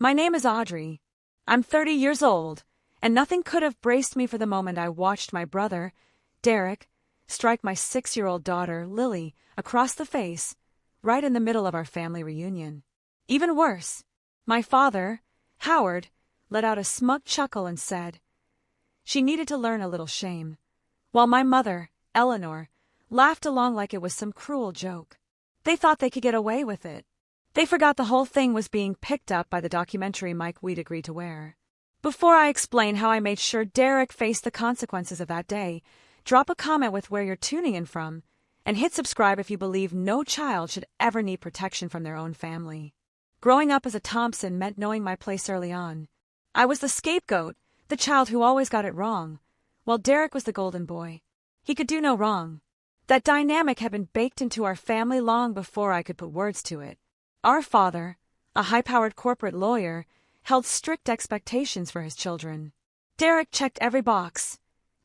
My name is Audrey. I'm 30 years old, and nothing could have braced me for the moment I watched my brother, Derek, strike my 6-year-old daughter, Lily, across the face, right in the middle of our family reunion. Even worse, my father, Howard, let out a smug chuckle and said she needed to learn a little shame, while my mother, Eleanor, laughed along like it was some cruel joke. They thought they could get away with it. They forgot the whole thing was being picked up by the documentary Mike we'd agreed to wear. Before I explain how I made sure Derek faced the consequences of that day, drop a comment with where you're tuning in from, and hit subscribe if you believe no child should ever need protection from their own family. Growing up as a Thompson meant knowing my place early on. I was the scapegoat, the child who always got it wrong, while Derek was the golden boy. He could do no wrong. That dynamic had been baked into our family long before I could put words to it. Our father, a high-powered corporate lawyer, held strict expectations for his children. Derek checked every box.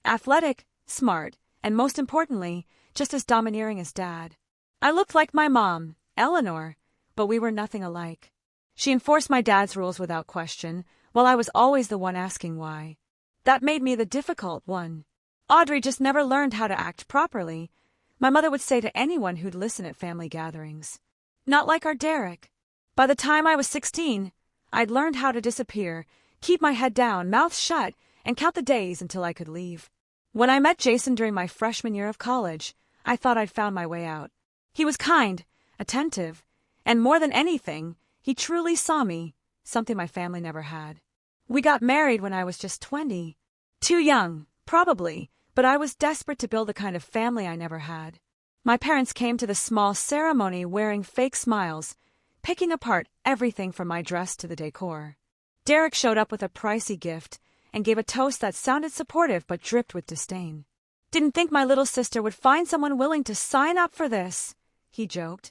Athletic, smart, and most importantly, just as domineering as Dad. I looked like my mom, Eleanor, but we were nothing alike. She enforced my dad's rules without question, while I was always the one asking why. That made me the difficult one. Audrey just never learned how to act properly, my mother would say to anyone who'd listen at family gatherings. Not like our Derek. By the time I was 16, I'd learned how to disappear, keep my head down, mouth shut, and count the days until I could leave. When I met Jason during my freshman year of college, I thought I'd found my way out. He was kind, attentive, and more than anything, he truly saw me, something my family never had. We got married when I was just 20. Too young, probably, but I was desperate to build the kind of family I never had. My parents came to the small ceremony wearing fake smiles, picking apart everything from my dress to the decor. Derek showed up with a pricey gift and gave a toast that sounded supportive but dripped with disdain. Didn't think my little sister would find someone willing to sign up for this, he joked,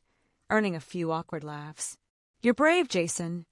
earning a few awkward laughs. You're brave, Jason.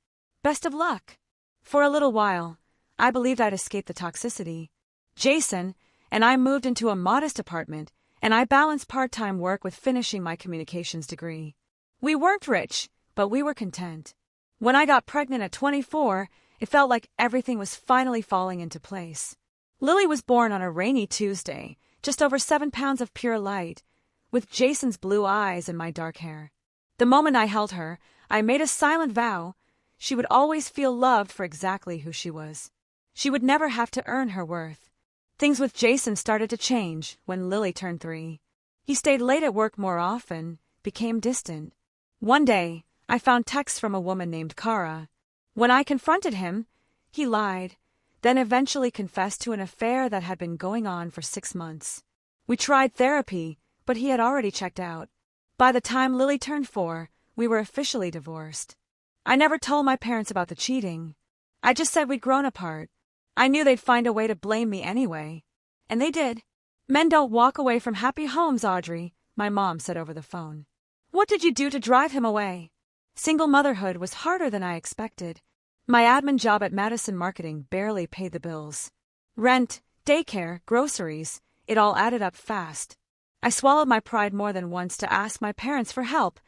Best of luck. For a little while, I believed I'd escaped the toxicity. Jason and I moved into a modest apartment, and I balanced part-time work with finishing my communications degree. We weren't rich, but we were content. When I got pregnant at 24, it felt like everything was finally falling into place. Lily was born on a rainy Tuesday, just over 7 pounds of pure light, with Jason's blue eyes and my dark hair. The moment I held her, I made a silent vow she would always feel loved for exactly who she was. She would never have to earn her worth. Things with Jason started to change when Lily turned 3. He stayed late at work more often, became distant. One day, I found texts from a woman named Kara. When I confronted him, he lied, then eventually confessed to an affair that had been going on for 6 months. We tried therapy, but he had already checked out. By the time Lily turned 4, we were officially divorced. I never told my parents about the cheating. I just said we'd grown apart. I knew they'd find a way to blame me anyway. And they did. Men don't walk away from happy homes, Audrey, my mom said over the phone. What did you do to drive him away? Single motherhood was harder than I expected. My admin job at Madison Marketing barely paid the bills. Rent, daycare, groceries, it all added up fast. I swallowed my pride more than once to ask my parents for help,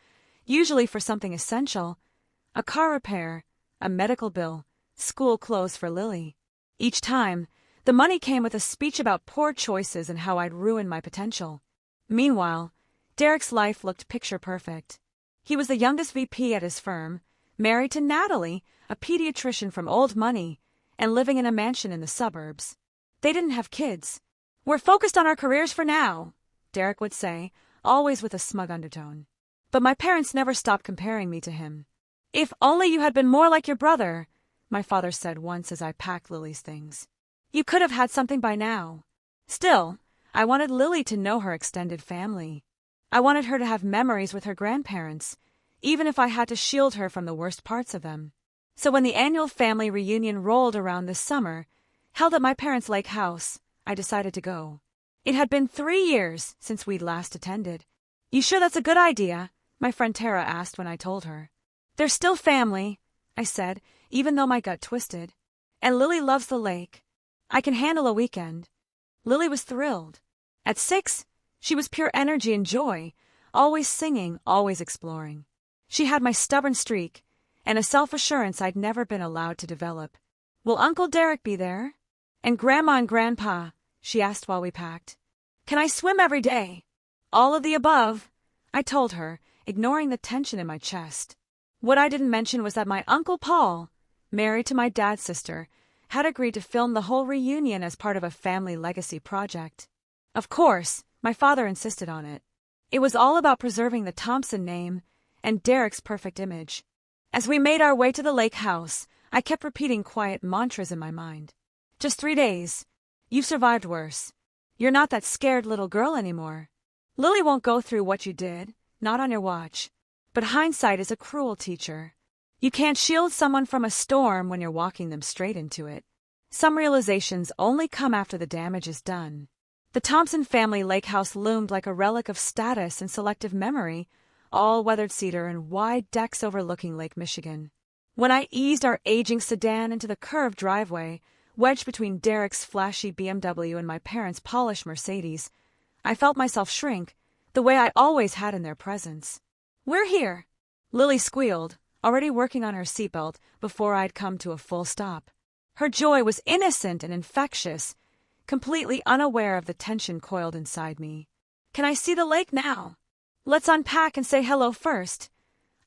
usually for something essential. A car repair, a medical bill, school clothes for Lily. Each time, the money came with a speech about poor choices and how I'd ruined my potential. Meanwhile, Derek's life looked picture perfect. He was the youngest VP at his firm, married to Natalie, a pediatrician from old money, and living in a mansion in the suburbs. They didn't have kids. We're focused on our careers for now, Derek would say, always with a smug undertone. But my parents never stopped comparing me to him. If only you had been more like your brother, my father said once as I packed Lily's things. You could have had something by now. Still, I wanted Lily to know her extended family. I wanted her to have memories with her grandparents, even if I had to shield her from the worst parts of them. So when the annual family reunion rolled around this summer, held at my parents' lake house, I decided to go. It had been 3 years since we'd last attended. You sure that's a good idea? My friend Tara asked when I told her. They're still family, I said, even though my gut twisted. And Lily loves the lake. I can handle a weekend. Lily was thrilled. At 6, she was pure energy and joy, always singing, always exploring. She had my stubborn streak, and a self-assurance I'd never been allowed to develop. "Will Uncle Derek be there? And Grandma and Grandpa?" she asked while we packed. "Can I swim every day?" "All of the above," I told her, ignoring the tension in my chest. What I didn't mention was that my Uncle Paul, married to my dad's sister, had agreed to film the whole reunion as part of a family legacy project. Of course, my father insisted on it. It was all about preserving the Thompson name and Derek's perfect image. As we made our way to the lake house, I kept repeating quiet mantras in my mind. "Just 3 days. You've survived worse. You're not that scared little girl anymore. Lily won't go through what you did, not on your watch. But hindsight is a cruel teacher. You can't shield someone from a storm when you're walking them straight into it. Some realizations only come after the damage is done." The Thompson family lake house loomed like a relic of status and selective memory, all weathered cedar and wide decks overlooking Lake Michigan. When I eased our aging sedan into the curved driveway, wedged between Derek's flashy BMW and my parents' polished Mercedes, I felt myself shrink, the way I always had in their presence. "We're here," Lily squealed, already working on her seatbelt before I'd come to a full stop. Her joy was innocent and infectious, completely unaware of the tension coiled inside me. "Can I see the lake now?" "Let's unpack and say hello first,"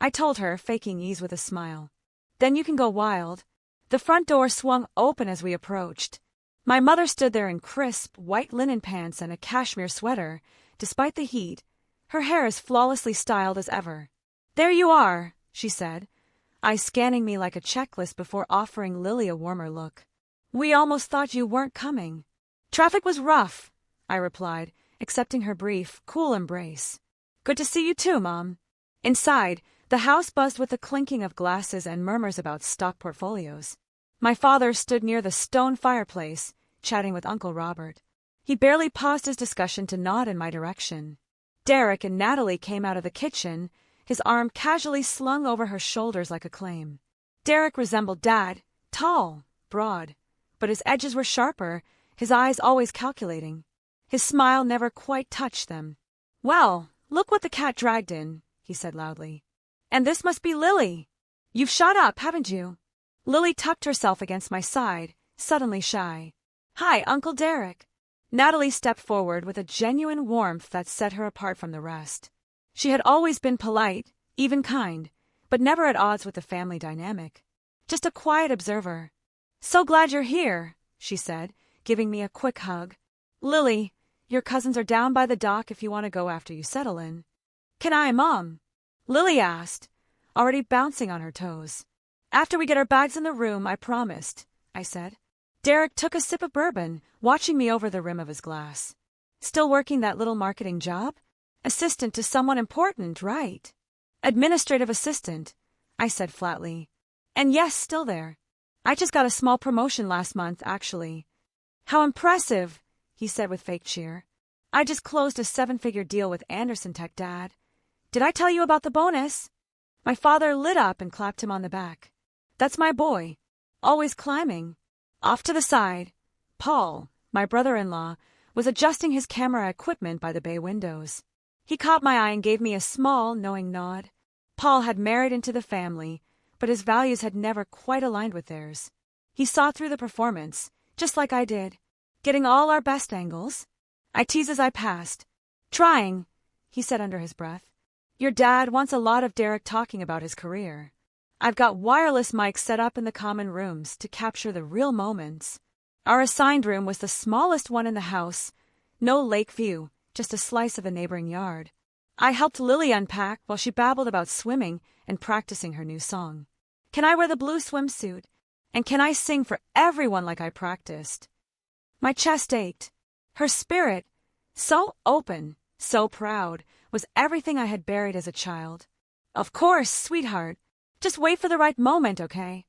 I told her, faking ease with a smile. "Then you can go wild." The front door swung open as we approached. My mother stood there in crisp, white linen pants and a cashmere sweater, despite the heat, her hair as flawlessly styled as ever. "There you are," she said, eyes scanning me like a checklist before offering Lily a warmer look. "We almost thought you weren't coming." "Traffic was rough," I replied, accepting her brief, cool embrace. "Good to see you too, Mom." Inside, the house buzzed with the clinking of glasses and murmurs about stock portfolios. My father stood near the stone fireplace, chatting with Uncle Robert. He barely paused his discussion to nod in my direction. Derek and Natalie came out of the kitchen, his arm casually slung over her shoulders like a claim. Derek resembled Dad, tall, broad, but his edges were sharper, his eyes always calculating. His smile never quite touched them. "Well, look what the cat dragged in," he said loudly. "And this must be Lily. You've shot up, haven't you?" Lily tucked herself against my side, suddenly shy. "Hi, Uncle Derek." Natalie stepped forward with a genuine warmth that set her apart from the rest. She had always been polite, even kind, but never at odds with the family dynamic. Just a quiet observer. "So glad you're here," she said, giving me a quick hug. "Lily, your cousins are down by the dock if you want to go after you settle in." "Can I, Mom?" Lily asked, already bouncing on her toes. "After we get our bags in the room, I promised," I said. Derek took a sip of bourbon, watching me over the rim of his glass. "Still working that little marketing job? Assistant to someone important, right?" "Administrative assistant," I said flatly. "And yes, still there. I just got a small promotion last month, actually." "How impressive," he said with fake cheer. "I just closed a 7-figure deal with Anderson Tech, Dad. Did I tell you about the bonus?" My father lit up and clapped him on the back. "That's my boy. Always climbing." Off to the side, Paul, my brother-in-law, was adjusting his camera equipment by the bay windows. He caught my eye and gave me a small, knowing nod. Paul had married into the family, but his values had never quite aligned with theirs. He saw through the performance, just like I did, getting all our best angles. I teased as I passed. "Trying," he said under his breath. "Your dad wants a lot of Derek talking about his career. I've got wireless mics set up in the common rooms to capture the real moments." Our assigned room was the smallest one in the house. No lake view, just a slice of a neighboring yard. I helped Lily unpack while she babbled about swimming and practicing her new song. "Can I wear the blue swimsuit? And can I sing for everyone like I practiced?" My chest ached. Her spirit, so open, so proud, was everything I had buried as a child. "Of course, sweetheart. Just wait for the right moment, okay?"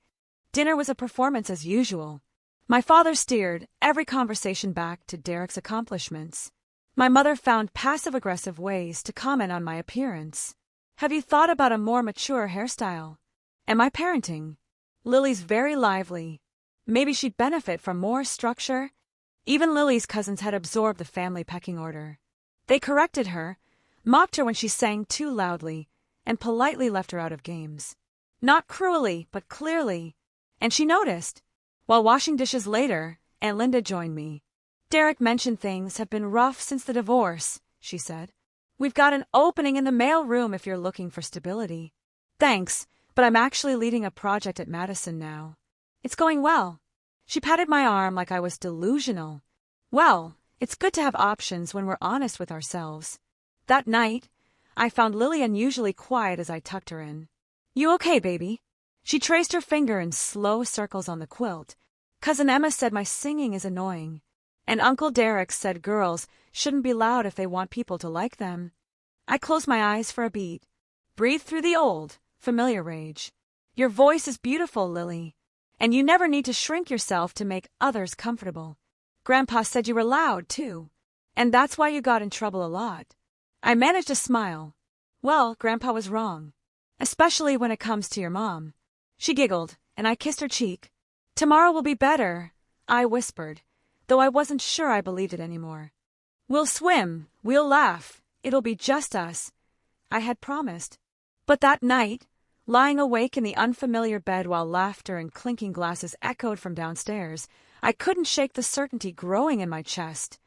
Dinner was a performance as usual. My father steered every conversation back to Derek's accomplishments. My mother found passive-aggressive ways to comment on my appearance. "Have you thought about a more mature hairstyle? Am I parenting?" Lily's very lively. Maybe she'd benefit from more structure. Even Lily's cousins had absorbed the family pecking order. They corrected her, mocked her when she sang too loudly, and politely left her out of games. Not cruelly, but clearly. And she noticed. While washing dishes later, Aunt Linda joined me. Derek mentioned things have been rough since the divorce, she said. We've got an opening in the mail room if you're looking for stability. Thanks, but I'm actually leading a project at Madison now. It's going well. She patted my arm like I was delusional. Well, it's good to have options when we're honest with ourselves. That night, I found Lily unusually quiet as I tucked her in. You okay, baby? She traced her finger in slow circles on the quilt. Cousin Emma said my singing is annoying. And Uncle Derek said girls shouldn't be loud if they want people to like them. I closed my eyes for a beat. Breathe through the old, familiar rage. Your voice is beautiful, Lily. And you never need to shrink yourself to make others comfortable. Grandpa said you were loud, too. And that's why you got in trouble a lot. I managed to smile. Well, Grandpa was wrong. Especially when it comes to your mom. She giggled, and I kissed her cheek. Tomorrow will be better, I whispered, though I wasn't sure I believed it anymore. We'll swim, we'll laugh, it'll be just us, I had promised. But that night, lying awake in the unfamiliar bed while laughter and clinking glasses echoed from downstairs, I couldn't shake the certainty growing in my chest.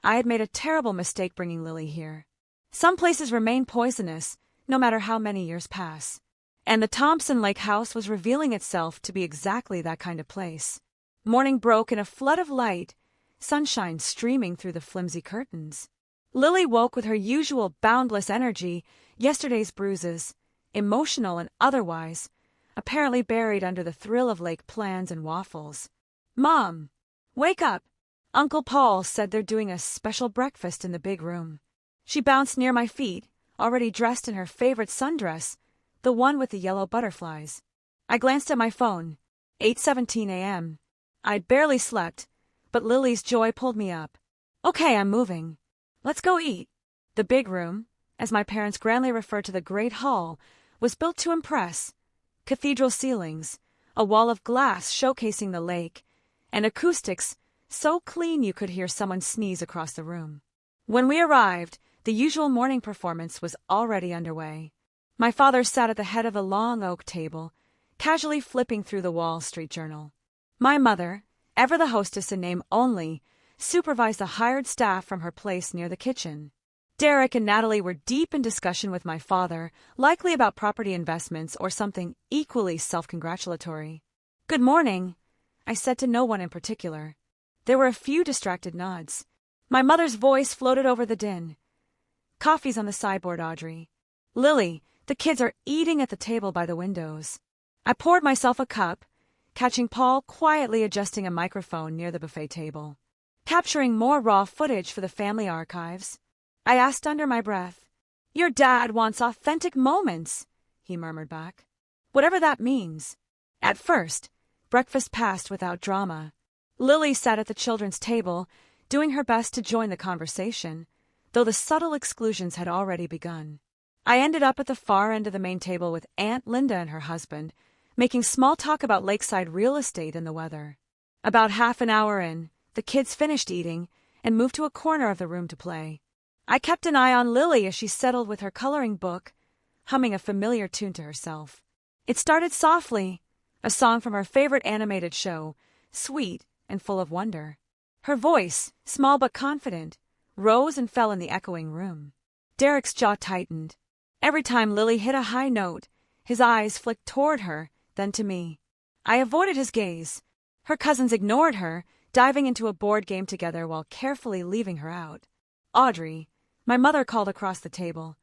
I had made a terrible mistake bringing Lily here. Some places remain poisonous, no matter how many years pass. And the Thompson Lake house was revealing itself to be exactly that kind of place. Morning broke in a flood of light, sunshine streaming through the flimsy curtains. Lily woke with her usual boundless energy, yesterday's bruises, emotional and otherwise, apparently buried under the thrill of lake plans and waffles. Mom, wake up! Uncle Paul said they're doing a special breakfast in the big room. She bounced near my feet, already dressed in her favorite sundress, the one with the yellow butterflies. I glanced at my phone. 8:17 a.m. I'd barely slept, but Lily's joy pulled me up. Okay, I'm moving. Let's go eat. The big room, as my parents grandly referred to the great hall, was built to impress. Cathedral ceilings, a wall of glass showcasing the lake, and acoustics so clean you could hear someone sneeze across the room. When we arrived, the usual morning performance was already underway. My father sat at the head of the long oak table, casually flipping through the Wall Street Journal. My mother, ever the hostess in name only, supervised the hired staff from her place near the kitchen. Derek and Natalie were deep in discussion with my father, likely about property investments or something equally self-congratulatory. Good morning, I said to no one in particular. There were a few distracted nods. My mother's voice floated over the din. Coffee's on the sideboard, Audrey. Lily, the kids are eating at the table by the windows. I poured myself a cup, catching Paul quietly adjusting a microphone near the buffet table. Capturing more raw footage for the family archives. I asked under my breath. Your dad wants authentic moments, he murmured back. Whatever that means. At first, breakfast passed without drama. Lily sat at the children's table, doing her best to join the conversation, though the subtle exclusions had already begun. I ended up at the far end of the main table with Aunt Linda and her husband, making small talk about lakeside real estate and the weather. About half an hour in, the kids finished eating and moved to a corner of the room to play. I kept an eye on Lily as she settled with her coloring book, humming a familiar tune to herself. It started softly, a song from her favorite animated show, sweet and full of wonder. Her voice, small but confident, rose and fell in the echoing room. Derek's jaw tightened. Every time Lily hit a high note, his eyes flicked toward her, then to me. I avoided his gaze. Her cousins ignored her, diving into a board game together while carefully leaving her out. Audrey, my mother called across the table.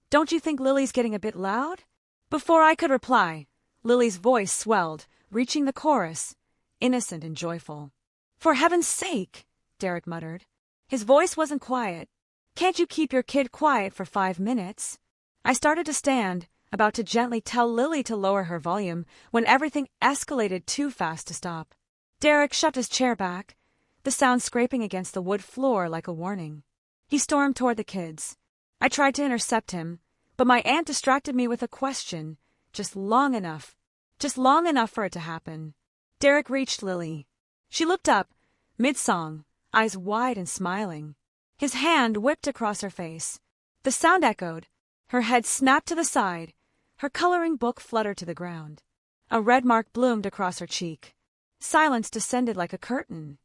Don't you think Lily's getting a bit loud? Before I could reply, Lily's voice swelled, reaching the chorus, innocent and joyful. For heaven's sake, Derek muttered. His voice wasn't quiet. Can't you keep your kid quiet for 5 minutes? I started to stand, about to gently tell Lily to lower her volume, when everything escalated too fast to stop. Derek shoved his chair back, the sound scraping against the wood floor like a warning. He stormed toward the kids. I tried to intercept him, but my aunt distracted me with a question, just long enough for it to happen. Derek reached Lily. She looked up, mid-song, eyes wide and smiling. His hand whipped across her face. The sound echoed. Her head snapped to the side, Her coloring book fluttered to the ground. A red mark bloomed across her cheek. Silence descended like a curtain.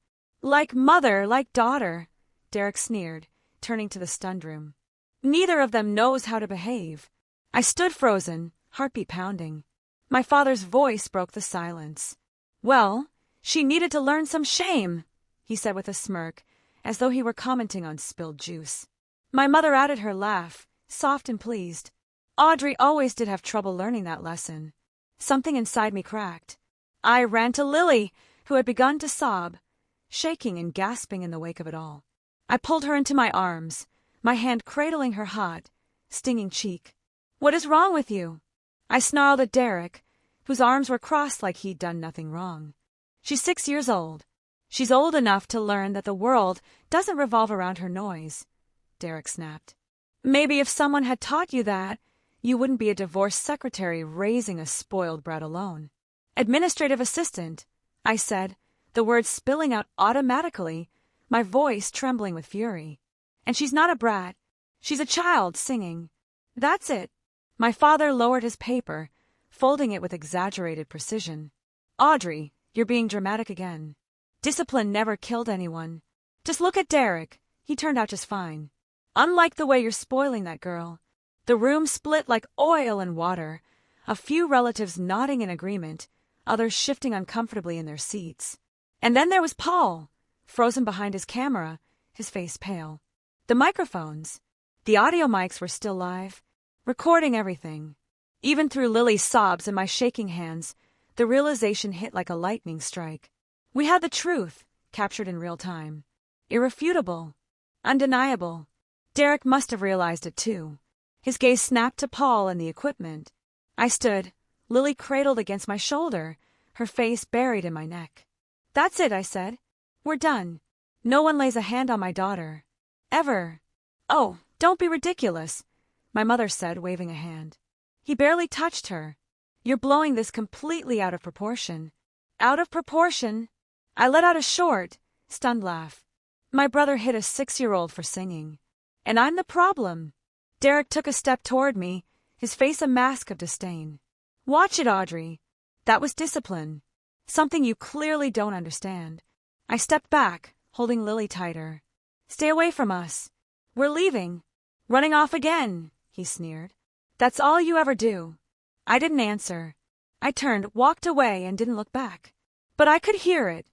Like mother, like daughter, Derek sneered, turning to the stunned room. Neither of them knows how to behave. I stood frozen, heartbeat pounding. My father's voice broke the silence. Well, she needed to learn some shame, he said with a smirk, as though he were commenting on spilled juice. My mother added her laugh, soft and pleased. Audrey always did have trouble learning that lesson. Something inside me cracked. I ran to Lily, who had begun to sob, shaking and gasping in the wake of it all. I pulled her into my arms, my hand cradling her hot, stinging cheek. What is wrong with you? I snarled at Derek, whose arms were crossed like he'd done nothing wrong. She's 6 years old. She's old enough to learn that the world doesn't revolve around her noise, Derek snapped. Maybe if someone had taught you that, you wouldn't be a divorced secretary raising a spoiled brat alone. Administrative assistant, I said, the words spilling out automatically, my voice trembling with fury. And she's not a brat. She's a child singing. That's it. My father lowered his paper, folding it with exaggerated precision. Audrey, you're being dramatic again. Discipline never killed anyone. Just look at Derek. He turned out just fine. Unlike the way you're spoiling that girl. The room split like oil and water, a few relatives nodding in agreement, others shifting uncomfortably in their seats. And then there was Paul, frozen behind his camera, his face pale. The microphones, the audio mics were still live, recording everything. Even through Lily's sobs and my shaking hands, the realization hit like a lightning strike. We had the truth, captured in real time. Irrefutable. Undeniable. Derek must have realized it too. His gaze snapped to Paul and the equipment. I stood, Lily cradled against my shoulder, her face buried in my neck. That's it, I said. We're done. No one lays a hand on my daughter. Ever. Oh, don't be ridiculous, my mother said, waving a hand. He barely touched her. You're blowing this completely out of proportion. Out of proportion? I let out a short, stunned laugh. My brother hit a 6-year-old for singing. And I'm the problem. Derek took a step toward me, his face a mask of disdain. Watch it, Audrey. That was discipline. Something you clearly don't understand. I stepped back, holding Lily tighter. Stay away from us. We're leaving. Running off again, he sneered. That's all you ever do. I didn't answer. I turned, walked away, and didn't look back. But I could hear it.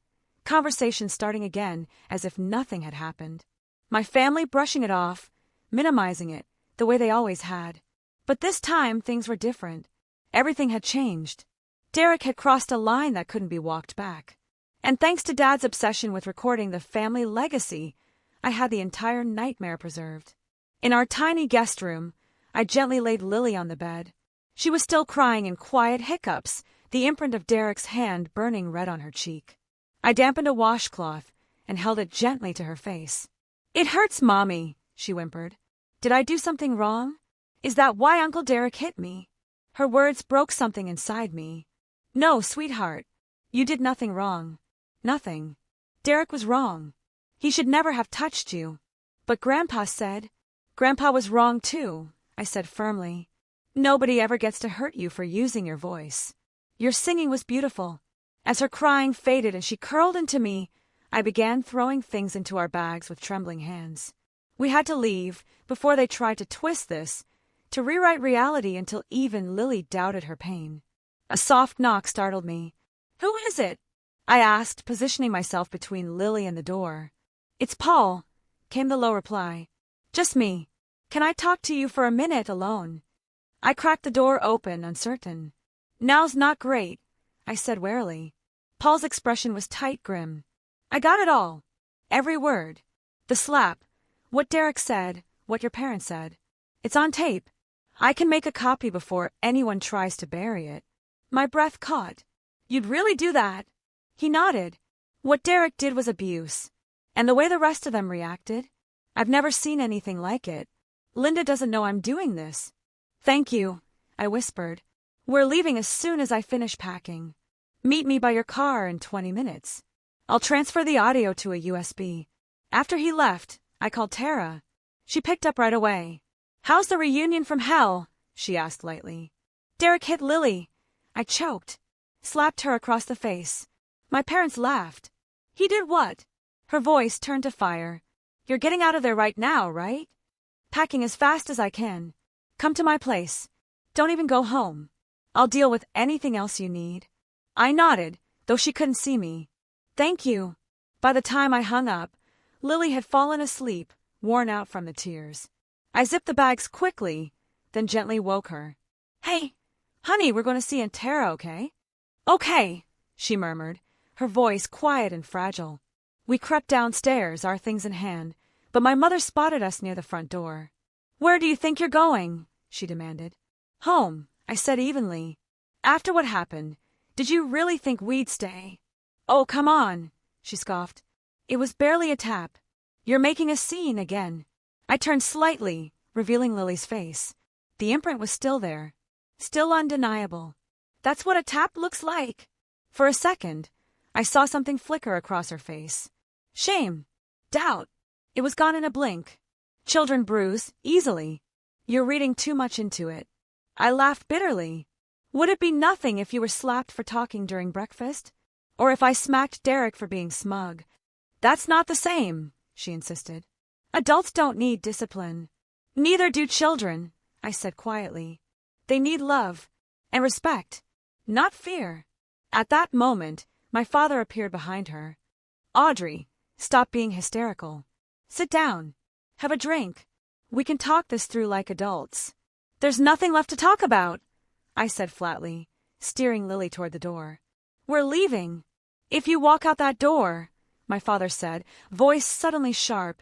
Conversation starting again, as if nothing had happened. My family brushing it off, minimizing it, the way they always had. But this time things were different. Everything had changed. Derek had crossed a line that couldn't be walked back. And thanks to Dad's obsession with recording the family legacy, I had the entire nightmare preserved. In our tiny guest room, I gently laid Lily on the bed. She was still crying in quiet hiccups, the imprint of Derek's hand burning red on her cheek. I dampened a washcloth and held it gently to her face. It hurts, Mommy, she whimpered. Did I do something wrong? Is that why Uncle Derek hit me? Her words broke something inside me. No, sweetheart. You did nothing wrong. Nothing. Derek was wrong. He should never have touched you. But Grandpa said. Grandpa was wrong too, I said firmly. Nobody ever gets to hurt you for using your voice. Your singing was beautiful. As her crying faded and she curled into me, I began throwing things into our bags with trembling hands. We had to leave before they tried to twist this, to rewrite reality until even Lily doubted her pain. A soft knock startled me. Who is it? I asked, positioning myself between Lily and the door. It's Paul, came the low reply. Just me. Can I talk to you for a minute alone? I cracked the door open, uncertain. Now's not great, I said warily. Paul's expression was tight, grim. I got it all. Every word. The slap. What Derek said, what your parents said. It's on tape. I can make a copy before anyone tries to bury it. My breath caught. You'd really do that? He nodded. What Derek did was abuse. And the way the rest of them reacted? I've never seen anything like it. Linda doesn't know I'm doing this. Thank you, I whispered. We're leaving as soon as I finish packing. Meet me by your car in 20 minutes. I'll transfer the audio to a USB. After he left, I called Tara. She picked up right away. How's the reunion from hell? She asked lightly. Derek hit Lily. I choked. Slapped her across the face. My parents laughed. He did what? Her voice turned to fire. You're getting out of there right now, right? Packing as fast as I can. Come to my place. Don't even go home. I'll deal with anything else you need. I nodded, though she couldn't see me. Thank you. By the time I hung up, Lily had fallen asleep, worn out from the tears. I zipped the bags quickly, then gently woke her. Hey, honey, we're going to see Aunt Tara, okay? Okay, she murmured, her voice quiet and fragile. We crept downstairs, our things in hand, but my mother spotted us near the front door. Where do you think you're going? She demanded. Home, I said evenly. After what happened, did you really think we'd stay? Oh, come on, she scoffed. It was barely a tap. You're making a scene again. I turned slightly, revealing Lily's face. The imprint was still there. Still undeniable. That's what a tap looks like. For a second, I saw something flicker across her face. Shame. Doubt. It was gone in a blink. Children bruise, easily. You're reading too much into it. I laughed bitterly. Would it be nothing if you were slapped for talking during breakfast? Or if I smacked Derek for being smug? That's not the same, she insisted. Adults don't need discipline. Neither do children, I said quietly. They need love and respect, not fear. At that moment, my father appeared behind her. Audrey, stop being hysterical. Sit down. Have a drink. We can talk this through like adults. There's nothing left to talk about, I said flatly, steering Lily toward the door. We're leaving. If you walk out that door, my father said, voice suddenly sharp,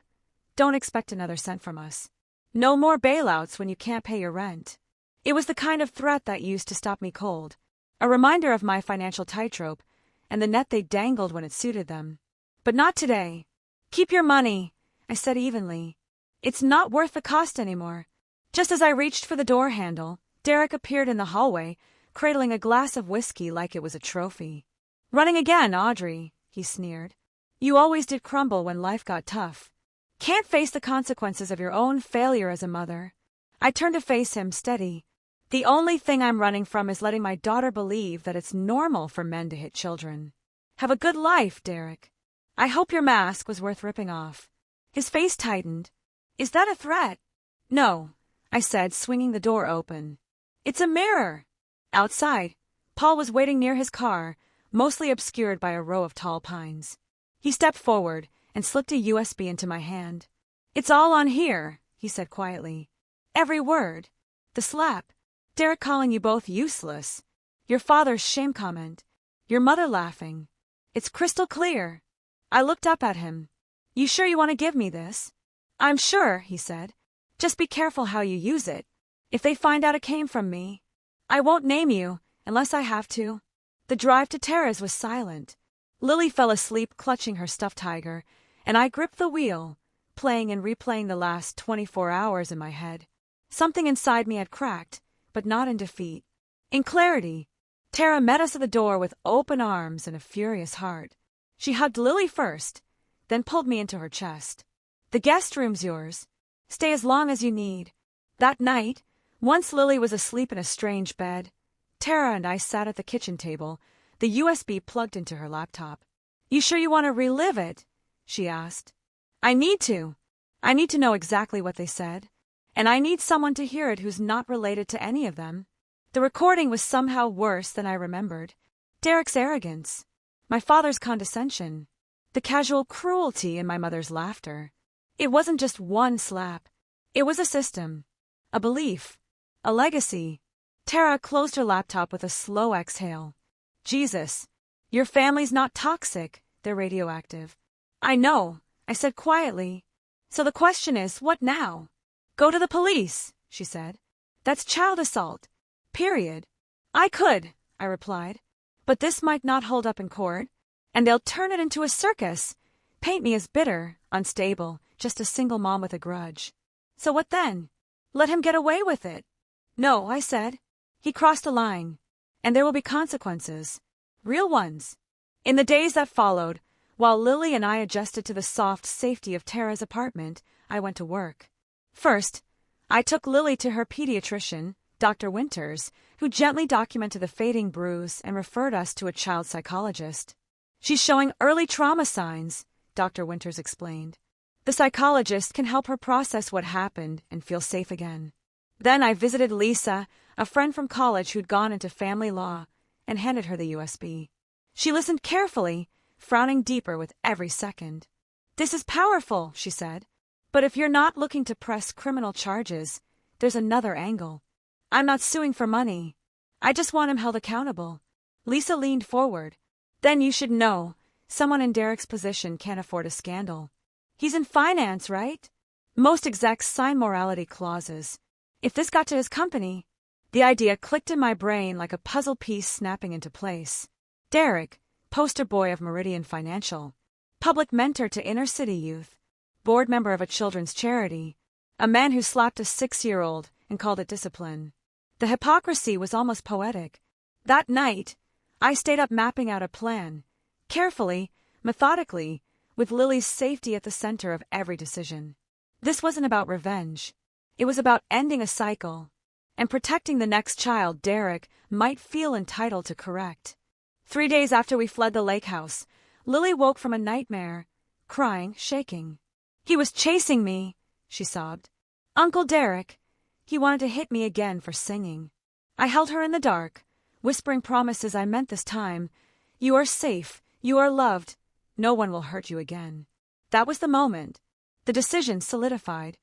don't expect another cent from us. No more bailouts when you can't pay your rent. It was the kind of threat that used to stop me cold, a reminder of my financial tightrope and the net they dangled when it suited them. But not today. Keep your money, I said evenly. It's not worth the cost anymore. Just as I reached for the door handle, Derek appeared in the hallway, cradling a glass of whiskey like it was a trophy. Running again, Audrey, he sneered. You always did crumble when life got tough. Can't face the consequences of your own failure as a mother. I turned to face him, steady. The only thing I'm running from is letting my daughter believe that it's normal for men to hit children. Have a good life, Derek. I hope your mask was worth ripping off. His face tightened. Is that a threat? No, I said, swinging the door open. It's a mirror. Outside, Paul was waiting near his car, mostly obscured by a row of tall pines. He stepped forward and slipped a USB into my hand. It's all on here, he said quietly. Every word. The slap. Derek calling you both useless. Your father's shame comment. Your mother laughing. It's crystal clear. I looked up at him. You sure you want to give me this? I'm sure, he said. Just be careful how you use it. If they find out it came from me, I won't name you unless I have to. The drive to Tara's was silent. Lily fell asleep clutching her stuffed tiger, and I gripped the wheel, playing and replaying the last 24 hours in my head. Something inside me had cracked, but not in defeat. In clarity, Tara met us at the door with open arms and a furious heart. She hugged Lily first, then pulled me into her chest. The guest room's yours. Stay as long as you need. That night, once Lily was asleep in a strange bed, Tara and I sat at the kitchen table, the USB plugged into her laptop. You sure you want to relive it? She asked. I need to. I need to know exactly what they said. And I need someone to hear it who's not related to any of them. The recording was somehow worse than I remembered. Derek's arrogance, my father's condescension, the casual cruelty in my mother's laughter. It wasn't just one slap. It was a system, a belief, a legacy. Tara closed her laptop with a slow exhale. Jesus, your family's not toxic, they're radioactive. I know, I said quietly. So the question is, what now? Go to the police, she said. That's child assault. Period. I could, I replied. But this might not hold up in court, and they'll turn it into a circus, paint me as bitter, unstable, just a single mom with a grudge. So what then? Let him get away with it. No, I said. He crossed a line, and there will be consequences. Real ones. In the days that followed, while Lily and I adjusted to the soft safety of Tara's apartment, I went to work. First, I took Lily to her pediatrician, Dr. Winters, who gently documented the fading bruise and referred us to a child psychologist. She's showing early trauma signs, Dr. Winters explained. The psychologist can help her process what happened and feel safe again. Then I visited Lisa, a friend from college who'd gone into family law, and handed her the USB. She listened carefully, frowning deeper with every second. "This is powerful," she said. "But if you're not looking to press criminal charges, there's another angle. I'm not suing for money. I just want him held accountable." Lisa leaned forward. "Then you should know, someone in Derek's position can't afford a scandal. He's in finance, right? Most execs sign morality clauses. If this got to his company..." The idea clicked in my brain like a puzzle piece snapping into place. Derek, poster boy of Meridian Financial, public mentor to inner-city youth, board member of a children's charity, a man who slapped a 6-year-old and called it discipline. The hypocrisy was almost poetic. That night, I stayed up mapping out a plan, carefully, methodically, with Lily's safety at the center of every decision. This wasn't about revenge. It was about ending a cycle and protecting the next child Derek might feel entitled to correct. 3 days after we fled the lake house, Lily woke from a nightmare, crying, shaking. "He was chasing me," she sobbed. "Uncle Derek. He wanted to hit me again for singing." I held her in the dark, whispering promises I meant this time. "You are safe. You are loved. No one will hurt you again." That was the moment. The decision solidified.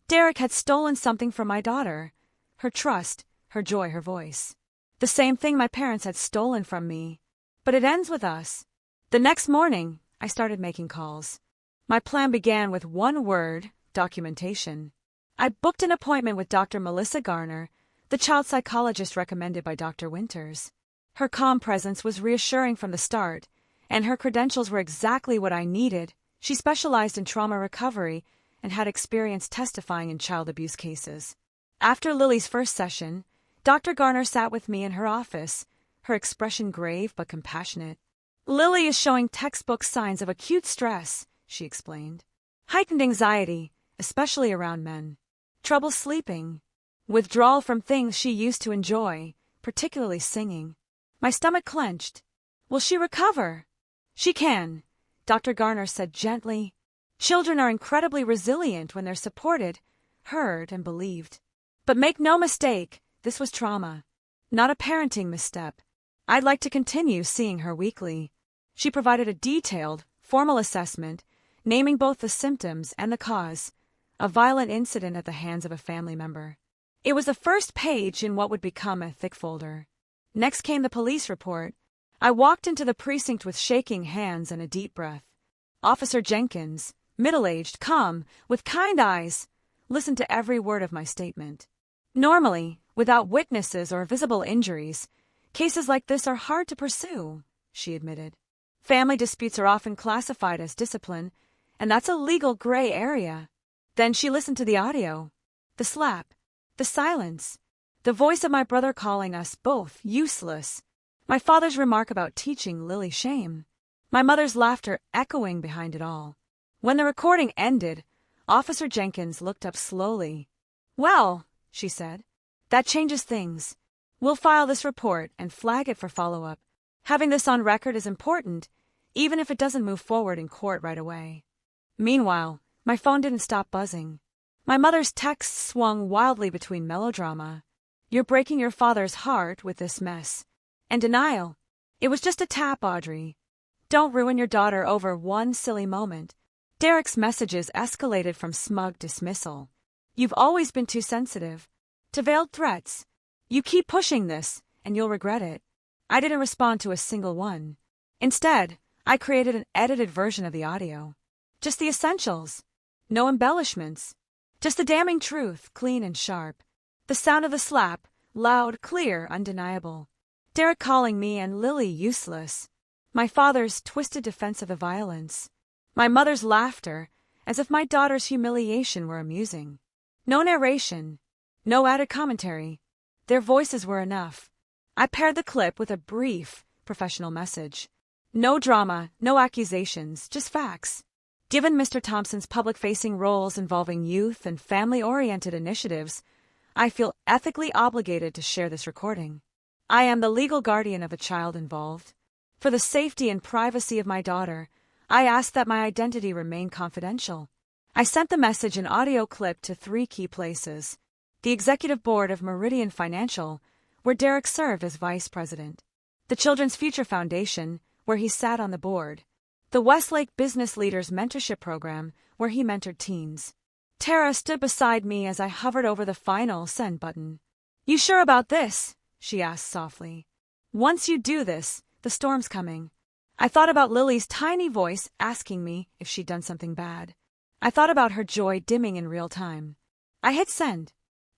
Derek had stolen something from my daughter. Her trust, her joy, her voice. The same thing my parents had stolen from me. But it ends with us. The next morning, I started making calls. My plan began with one word: documentation. I booked an appointment with Dr. Melissa Garner, the child psychologist recommended by Dr. Winters. Her calm presence was reassuring from the start, and her credentials were exactly what I needed. She specialized in trauma recovery and had experience testifying in child abuse cases. After Lily's first session, Dr. Garner sat with me in her office, her expression grave but compassionate. "Lily is showing textbook signs of acute stress," she explained. "Heightened anxiety, especially around men. Trouble sleeping. Withdrawal from things she used to enjoy, particularly singing." My stomach clenched. "Will she recover?" "She can," Dr. Garner said gently. "Children are incredibly resilient when they're supported, heard, and believed. But make no mistake, this was trauma, not a parenting misstep. I'd like to continue seeing her weekly." She provided a detailed, formal assessment, naming both the symptoms and the cause, a violent incident at the hands of a family member. It was the first page in what would become a thick folder. Next came the police report. I walked into the precinct with shaking hands and a deep breath. Officer Jenkins, middle-aged, calm, with kind eyes, listened to every word of my statement. "Normally, without witnesses or visible injuries, cases like this are hard to pursue," she admitted. "Family disputes are often classified as discipline, and that's a legal gray area." Then she listened to the audio. The slap, the silence, the voice of my brother calling us both useless, my father's remark about teaching Lily shame, my mother's laughter echoing behind it all. When the recording ended, Officer Jenkins looked up slowly. "Well," she said, "that changes things. We'll file this report and flag it for follow-up. Having this on record is important, even if it doesn't move forward in court right away." Meanwhile, my phone didn't stop buzzing. My mother's texts swung wildly between melodrama, "You're breaking your father's heart with this mess," and denial. "It was just a tap, Audrey. Don't ruin your daughter over one silly moment." Derek's messages escalated from smug dismissal. "You've always been too sensitive," to veiled threats. "You keep pushing this, and you'll regret it." I didn't respond to a single one. Instead, I created an edited version of the audio. Just the essentials. No embellishments. Just the damning truth, clean and sharp. The sound of the slap, loud, clear, undeniable. Derek calling me and Lily useless. My father's twisted defense of the violence. My mother's laughter, as if my daughter's humiliation were amusing. No narration. No added commentary. Their voices were enough. I paired the clip with a brief, professional message. No drama, no accusations, just facts. Given Mr. Thompson's public-facing roles involving youth and family-oriented initiatives, I feel ethically obligated to share this recording. I am the legal guardian of the child involved. For the safety and privacy of my daughter, I ask that my identity remain confidential. I sent the message in audio clip to 3 key places: the executive board of Meridian Financial, where Derek served as vice president; the Children's Future Foundation, where he sat on the board; the Westlake Business Leaders Mentorship Program, where he mentored teens. Tara stood beside me as I hovered over the final send button. "You sure about this?" she asked softly. "Once you do this, the storm's coming." I thought about Lily's tiny voice asking me if she'd done something bad. I thought about her joy dimming in real time. I hit send.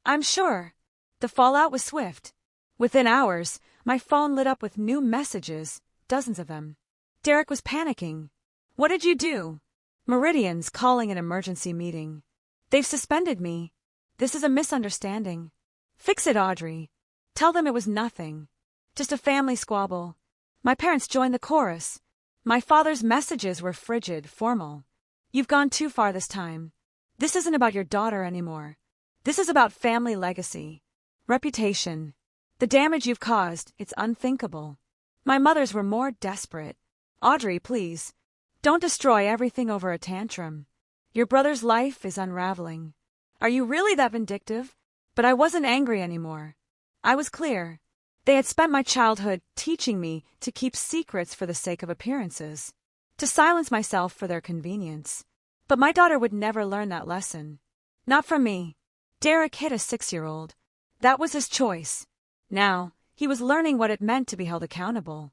I'm sure. The fallout was swift. Within hours, my phone lit up with new messages, dozens of them. Derek was panicking. "What did you do?" "Meridian's calling an emergency meeting. They've suspended me. This is a misunderstanding. Fix it, Audrey. Tell them it was nothing. Just a family squabble." My parents joined the chorus. My father's messages were frigid, formal. "You've gone too far this time. This isn't about your daughter anymore. This is about family legacy. Reputation. The damage you've caused, it's unthinkable." My mothers were more desperate. "Audrey, please. Don't destroy everything over a tantrum. Your brother's life is unraveling." "Are you really that vindictive?" But I wasn't angry anymore. I was clear. They had spent my childhood teaching me to keep secrets for the sake of appearances, to silence myself for their convenience. But my daughter would never learn that lesson. Not from me. Derek hit a 6-year-old. That was his choice. Now, he was learning what it meant to be held accountable.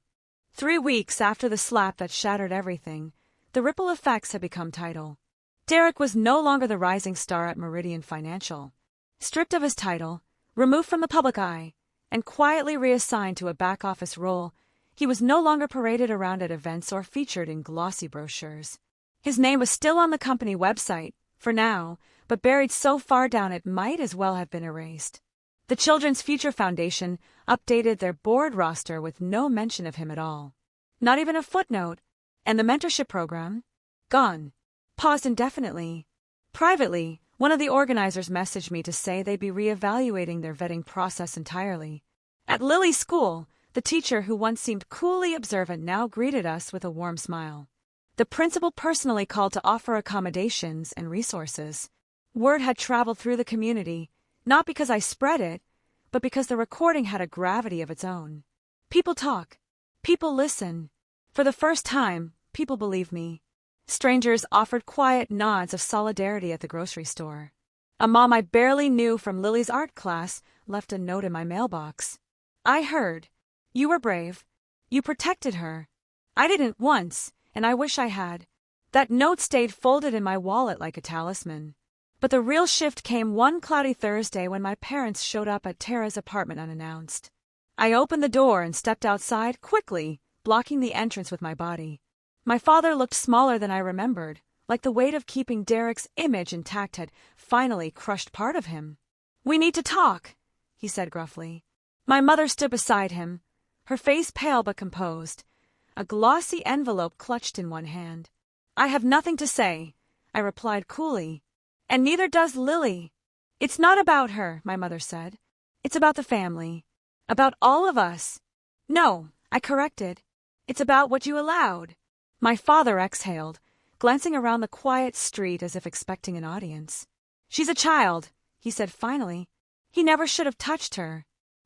3 weeks after the slap that shattered everything, the ripple effects had become tidal. Derek was no longer the rising star at Meridian Financial. Stripped of his title, removed from the public eye, and quietly reassigned to a back-office role, he was no longer paraded around at events or featured in glossy brochures. His name was still on the company website, for now, but buried so far down it might as well have been erased. The Children's Future Foundation updated their board roster with no mention of him at all. Not even a footnote. And the mentorship program? Gone. Paused indefinitely. Privately, one of the organizers messaged me to say they'd be reevaluating their vetting process entirely. At Lily's school, the teacher who once seemed coolly observant now greeted us with a warm smile. The principal personally called to offer accommodations and resources. Word had traveled through the community, not because I spread it, but because the recording had a gravity of its own. People talk. People listen. For the first time, people believe me. Strangers offered quiet nods of solidarity at the grocery store. A mom I barely knew from Lily's art class left a note in my mailbox. "I heard. You were brave. You protected her. I didn't once, and I wish I had." That note stayed folded in my wallet like a talisman. But the real shift came one cloudy Thursday when my parents showed up at Tara's apartment unannounced. I opened the door and stepped outside quickly, blocking the entrance with my body. My father looked smaller than I remembered, like the weight of keeping Derek's image intact had finally crushed part of him. "We need to talk," he said gruffly. My mother stood beside him, her face pale but composed, a glossy envelope clutched in one hand. "I have nothing to say," I replied coolly. "And neither does Lily." "It's not about her," my mother said. "It's about the family. About all of us." "No," I corrected. "It's about what you allowed." My father exhaled, glancing around the quiet street as if expecting an audience. "She's a child," he said finally. "He never should have touched her.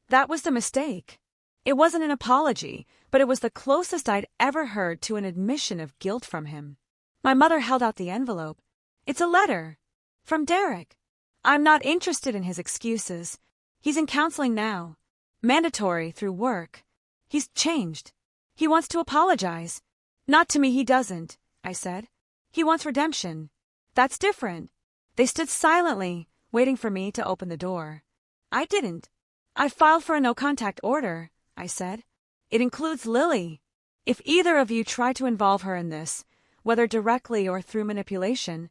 That was the mistake." It wasn't an apology, but it was the closest I'd ever heard to an admission of guilt from him. My mother held out the envelope. "It's a letter. From Derek. I'm not interested in his excuses. He's in counseling now. Mandatory through work. He's changed. He wants to apologize." "Not to me, he doesn't," I said. "He wants redemption." "That's different." They stood silently, waiting for me to open the door. I didn't. "I filed for a no-contact order," I said. "It includes Lily. If either of you try to involve her in this, whether directly or through manipulation,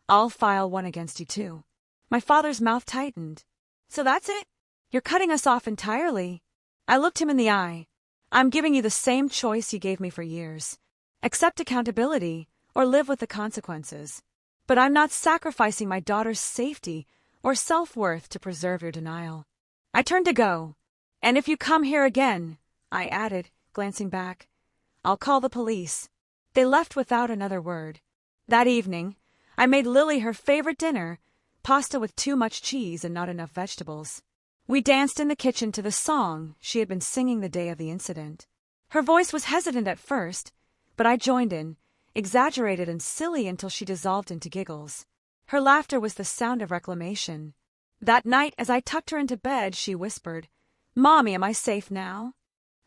I'll file one against you too." My father's mouth tightened. "So that's it? You're cutting us off entirely." I looked him in the eye. "I'm giving you the same choice you gave me for years. Accept accountability or live with the consequences. But I'm not sacrificing my daughter's safety or self-worth to preserve your denial. I turned to go. And if you come here again, I added, glancing back, I'll call the police. They left without another word. That evening, I made Lily her favorite dinner, pasta with too much cheese and not enough vegetables. We danced in the kitchen to the song she had been singing the day of the incident. Her voice was hesitant at first, but I joined in, exaggerated and silly until she dissolved into giggles. Her laughter was the sound of reclamation. That night, as I tucked her into bed, she whispered, "Mommy, am I safe now?"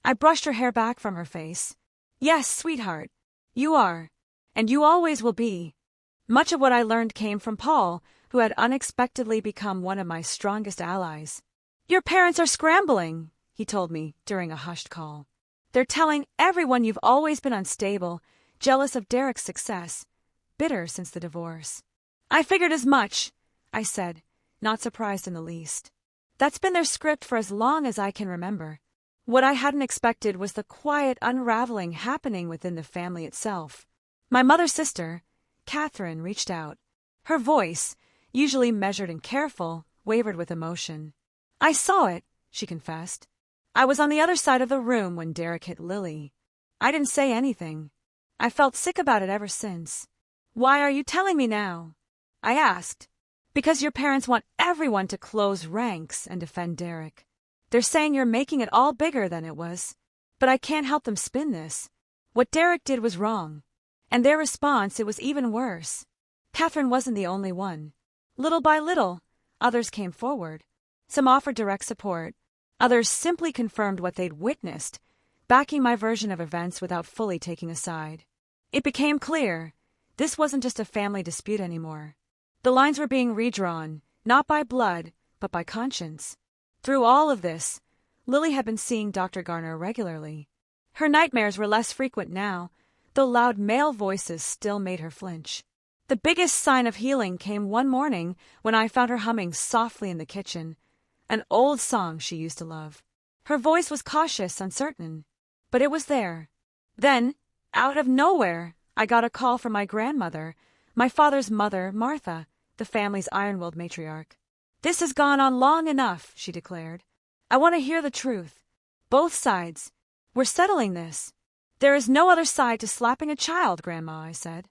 I brushed her hair back from her face. "Yes, sweetheart, you are, and you always will be." Much of what I learned came from Paul, who had unexpectedly become one of my strongest allies. "Your parents are scrambling," he told me during a hushed call. "They're telling everyone you've always been unstable, jealous of Derek's success, bitter since the divorce." "I figured as much," I said, not surprised in the least. "That's been their script for as long as I can remember." What I hadn't expected was the quiet unraveling happening within the family itself. My mother's sister, Catherine, reached out. Her voice, usually measured and careful, wavered with emotion. "I saw it," she confessed. "I was on the other side of the room when Derek hit Lily. I didn't say anything. I felt sick about it ever since." "Why are you telling me now?" I asked. "Because your parents want everyone to close ranks and defend Derek. They're saying you're making it all bigger than it was. But I can't help them spin this. What Derek did was wrong. And their response, it was even worse." Catherine wasn't the only one. Little by little, others came forward. Some offered direct support. Others simply confirmed what they'd witnessed, backing my version of events without fully taking a side. It became clear, this wasn't just a family dispute anymore. The lines were being redrawn, not by blood, but by conscience. Through all of this, Lily had been seeing Dr. Garner regularly. Her nightmares were less frequent now, though loud male voices still made her flinch. The biggest sign of healing came one morning when I found her humming softly in the kitchen, an old song she used to love. Her voice was cautious, uncertain, but it was there. Then, out of nowhere, I got a call from my grandmother, my father's mother, Martha, the family's iron-willed matriarch. "This has gone on long enough," she declared. "I want to hear the truth. Both sides. We're settling this." "There is no other side to slapping a child, Grandma," I said.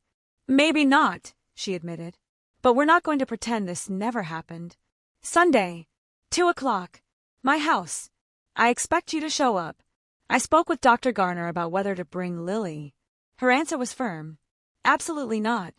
"Maybe not," she admitted. "But we're not going to pretend this never happened. Sunday, 2:00, my house. I expect you to show up." I spoke with Dr. Garner about whether to bring Lily. Her answer was firm. "Absolutely not.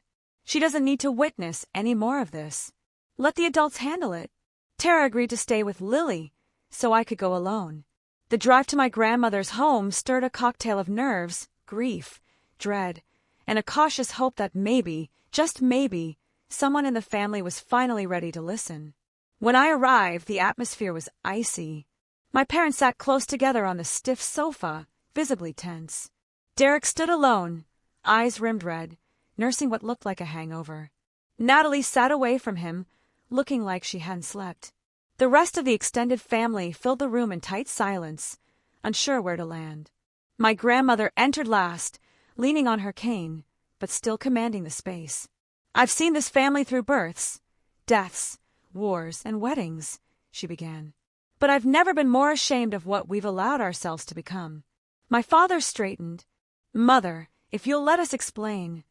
She doesn't need to witness any more of this. Let the adults handle it." Tara agreed to stay with Lily, so I could go alone. The drive to my grandmother's home stirred a cocktail of nerves, grief, dread, and a cautious hope that maybe, just maybe, someone in the family was finally ready to listen. When I arrived, the atmosphere was icy. My parents sat close together on the stiff sofa, visibly tense. Derek stood alone, eyes rimmed red, nursing what looked like a hangover. Natalie sat away from him, looking like she hadn't slept. The rest of the extended family filled the room in tight silence, unsure where to land. My grandmother entered last, leaning on her cane, but still commanding the space. "I've seen this family through births, deaths, wars, and weddings," she began. "But I've never been more ashamed of what we've allowed ourselves to become." My father straightened. "Mother, if you'll let us explain."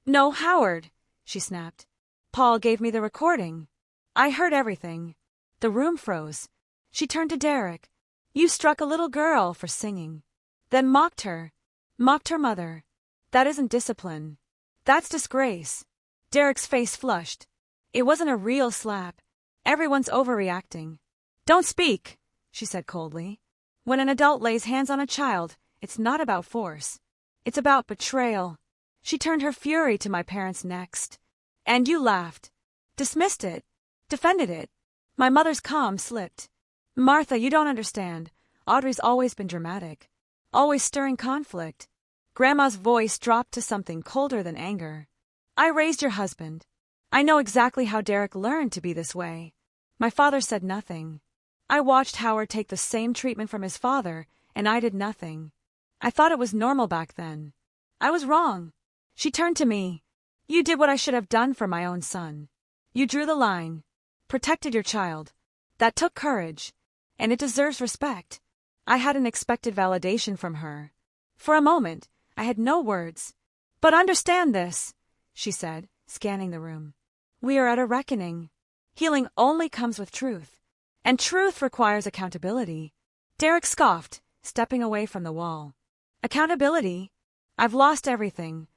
"No, Howard," she snapped. "Paul gave me the recording. I heard everything." The room froze. She turned to Derek. "You struck a little girl for singing. Then mocked her mother. That isn't discipline. That's disgrace." Derek's face flushed. "It wasn't a real slap. Everyone's overreacting." "Don't speak," she said coldly. "When an adult lays hands on a child, it's not about force. It's about betrayal." She turned her fury to my parents next. "And you laughed. Dismissed it. Defended it." My mother's calm slipped. "Martha, you don't understand. Audrey's always been dramatic. Always stirring conflict." Grandma's voice dropped to something colder than anger. "I raised your husband. I know exactly how Derek learned to be this way." My father said nothing. I watched Howard take the same treatment from his father, and I did nothing. I thought it was normal back then. I was wrong. She turned to me. "You did what I should have done for my own son. You drew the line. protected your child. That took courage, and it deserves respect. I hadn't expected validation from her. For a moment, I had no words. But understand this, she said, scanning the room. We are at a reckoning. Healing only comes with truth, and truth requires accountability. Derek scoffed, stepping away from the wall. Accountability? I've lost everything.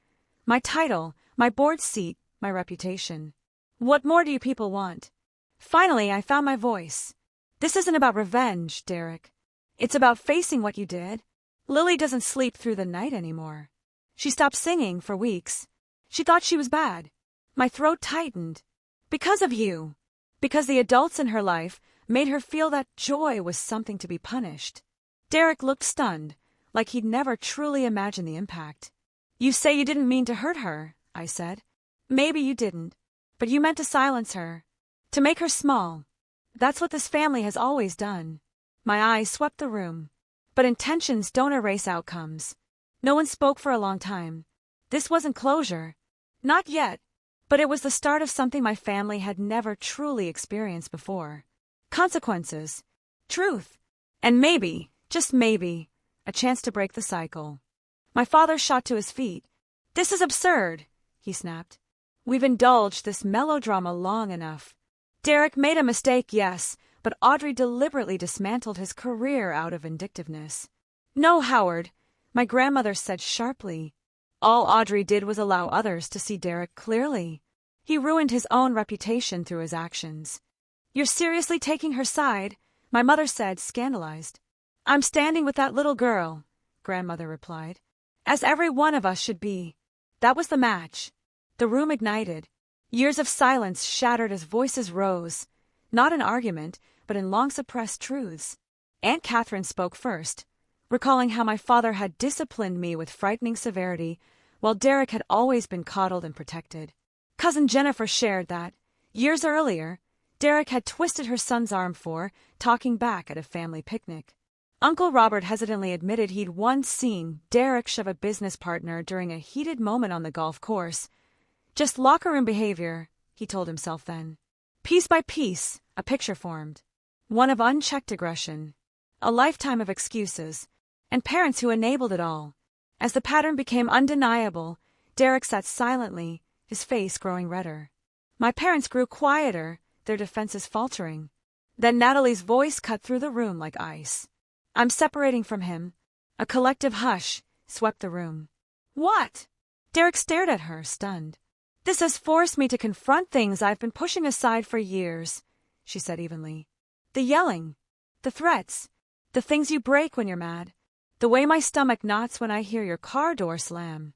My title, my board seat, my reputation. What more do you people want? Finally, I found my voice. This isn't about revenge, Derek. It's about facing what you did. Lily doesn't sleep through the night anymore. She stopped singing for weeks. She thought she was bad. My throat tightened. Because of you. Because the adults in her life made her feel that joy was something to be punished. Derek looked stunned, like he'd never truly imagined the impact. You say you didn't mean to hurt her, I said. Maybe you didn't, but you meant to silence her. To make her small. That's what this family has always done. My eyes swept the room. But intentions don't erase outcomes. No one spoke for a long time. This wasn't closure. Not yet. But it was the start of something my family had never truly experienced before. Consequences. Truth. And maybe, just maybe, a chance to break the cycle. My father shot to his feet. This is absurd, he snapped. We've indulged this melodrama long enough. Derek made a mistake, yes, but Audrey deliberately dismantled his career out of vindictiveness. No, Howard, my grandmother said sharply. All Audrey did was allow others to see Derek clearly. He ruined his own reputation through his actions. You're seriously taking her side? My mother said, scandalized. I'm standing with that little girl, grandmother replied. As every one of us should be. That was the match. The room ignited. Years of silence shattered as voices rose, not in argument, but in long-suppressed truths. Aunt Catherine spoke first, recalling how my father had disciplined me with frightening severity, while Derek had always been coddled and protected. Cousin Jennifer shared that, years earlier, Derek had twisted her son's arm for talking back at a family picnic. Uncle Robert hesitantly admitted he'd once seen Derek shove a business partner during a heated moment on the golf course. Just locker room behavior, he told himself then. Piece by piece, a picture formed. One of unchecked aggression. A lifetime of excuses. And parents who enabled it all. As the pattern became undeniable, Derek sat silently, his face growing redder. My parents grew quieter, their defenses faltering. Then Natalie's voice cut through the room like ice. I'm separating from him. A collective hush swept the room. What? Derek stared at her, stunned. This has forced me to confront things I've been pushing aside for years, she said evenly. The yelling, the threats, the things you break when you're mad, the way my stomach knots when I hear your car door slam.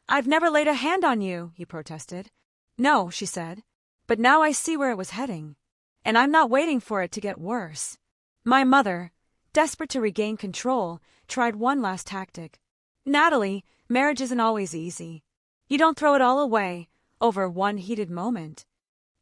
I've never laid a hand on you, he protested. No, she said, but now I see where it was heading, and I'm not waiting for it to get worse. My mother, desperate to regain control, tried one last tactic. Natalie, marriage isn't always easy. You don't throw it all away over one heated moment.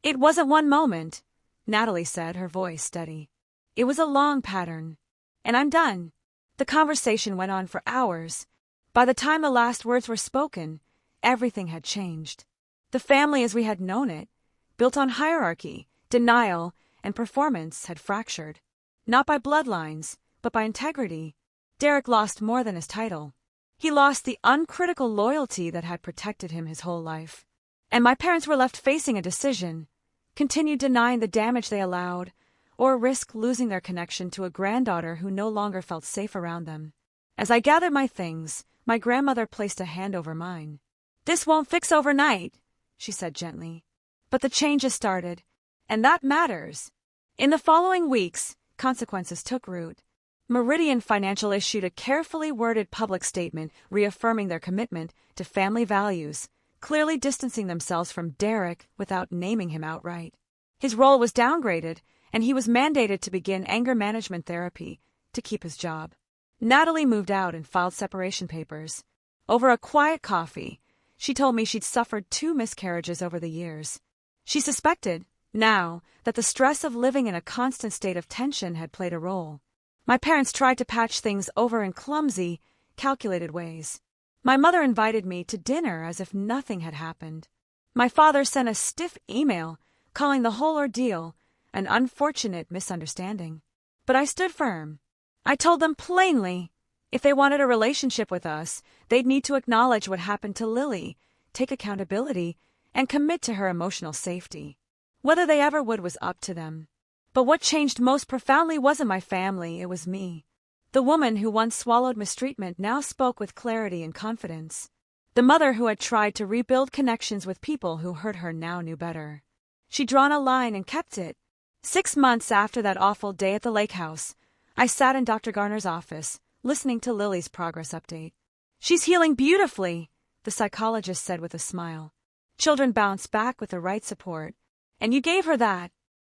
It wasn't one moment, Natalie said, her voice steady. It was a long pattern. And I'm done. The conversation went on for hours. By the time the last words were spoken, everything had changed. The family as we had known it, built on hierarchy, denial, and performance, had fractured. Not by bloodlines, but by integrity. Derek lost more than his title. He lost the uncritical loyalty that had protected him his whole life. And my parents were left facing a decision: continue denying the damage they allowed, or risk losing their connection to a granddaughter who no longer felt safe around them. As I gathered my things, my grandmother placed a hand over mine. This won't fix overnight, she said gently. But the change has started, and that matters. In the following weeks, consequences took root. Meridian Financial issued a carefully worded public statement reaffirming their commitment to family values, clearly distancing themselves from Derek without naming him outright. His role was downgraded, and he was mandated to begin anger management therapy to keep his job. Natalie moved out and filed separation papers. Over a quiet coffee, she told me she'd suffered 2 miscarriages over the years. She suspected, now, that the stress of living in a constant state of tension had played a role. My parents tried to patch things over in clumsy, calculated ways. My mother invited me to dinner as if nothing had happened. My father sent a stiff email calling the whole ordeal an unfortunate misunderstanding. But I stood firm. I told them plainly, if they wanted a relationship with us, they'd need to acknowledge what happened to Lily, take accountability, and commit to her emotional safety. Whether they ever would was up to them. But what changed most profoundly wasn't my family, it was me. The woman who once swallowed mistreatment now spoke with clarity and confidence. The mother who had tried to rebuild connections with people who hurt her now knew better. She'd drawn a line and kept it. 6 months after that awful day at the lake house, I sat in Dr. Garner's office, listening to Lily's progress update. "She's healing beautifully," the psychologist said with a smile. "Children bounce back with the right support. And you gave her that."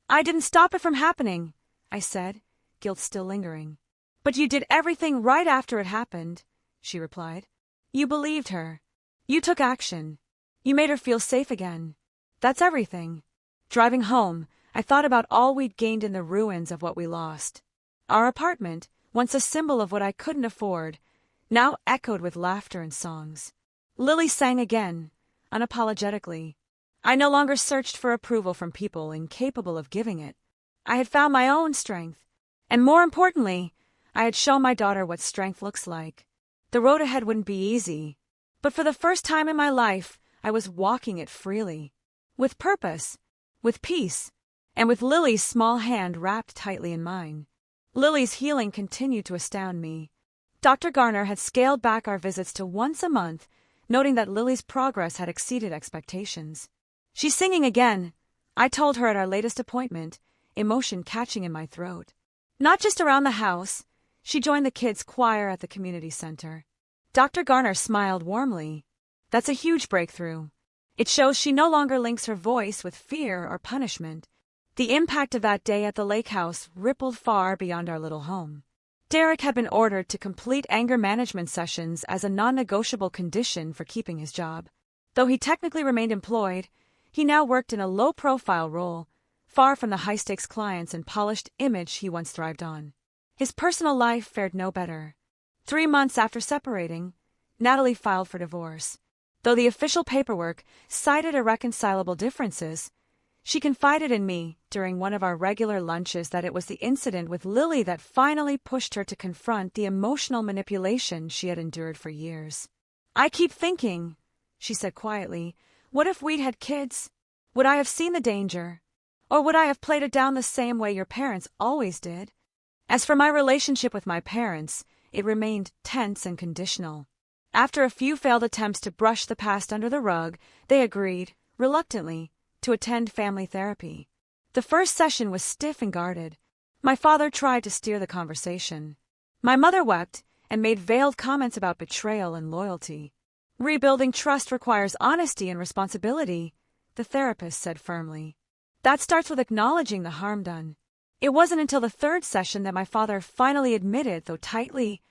"I didn't stop it from happening," I said, guilt still lingering. "But you did everything right after it happened," she replied. "You believed her. You took action. You made her feel safe again. That's everything." Driving home, I thought about all we'd gained in the ruins of what we lost. Our apartment, once a symbol of what I couldn't afford, now echoed with laughter and songs. Lily sang again, unapologetically. I no longer searched for approval from people incapable of giving it. I had found my own strength. And more importantly, I had shown my daughter what strength looks like. The road ahead wouldn't be easy. But for the first time in my life, I was walking it freely. With purpose, with peace, and with Lily's small hand wrapped tightly in mine. Lily's healing continued to astound me. Dr. Garner had scaled back our visits to once a month, noting that Lily's progress had exceeded expectations. "She's singing again," I told her at our latest appointment, emotion catching in my throat. "Not just around the house." She joined the kids' choir at the community center. Dr. Garner smiled warmly. "That's a huge breakthrough. It shows she no longer links her voice with fear or punishment." The impact of that day at the lake house rippled far beyond our little home. Derek had been ordered to complete anger management sessions as a non-negotiable condition for keeping his job. Though he technically remained employed, he now worked in a low-profile role, far from the high-stakes clients and polished image he once thrived on. His personal life fared no better. 3 months after separating, Natalie filed for divorce. Though the official paperwork cited irreconcilable differences, she confided in me during one of our regular lunches that it was the incident with Lily that finally pushed her to confront the emotional manipulation she had endured for years. "I keep thinking," she said quietly, "what if we'd had kids? Would I have seen the danger? Or would I have played it down the same way your parents always did?" As for my relationship with my parents, it remained tense and conditional. After a few failed attempts to brush the past under the rug, they agreed, reluctantly, to attend family therapy. The first session was stiff and guarded. My father tried to steer the conversation. My mother wept and made veiled comments about betrayal and loyalty. "Rebuilding trust requires honesty and responsibility," the therapist said firmly. "That starts with acknowledging the harm done." It wasn't until the 3rd session that my father finally admitted, though tightly,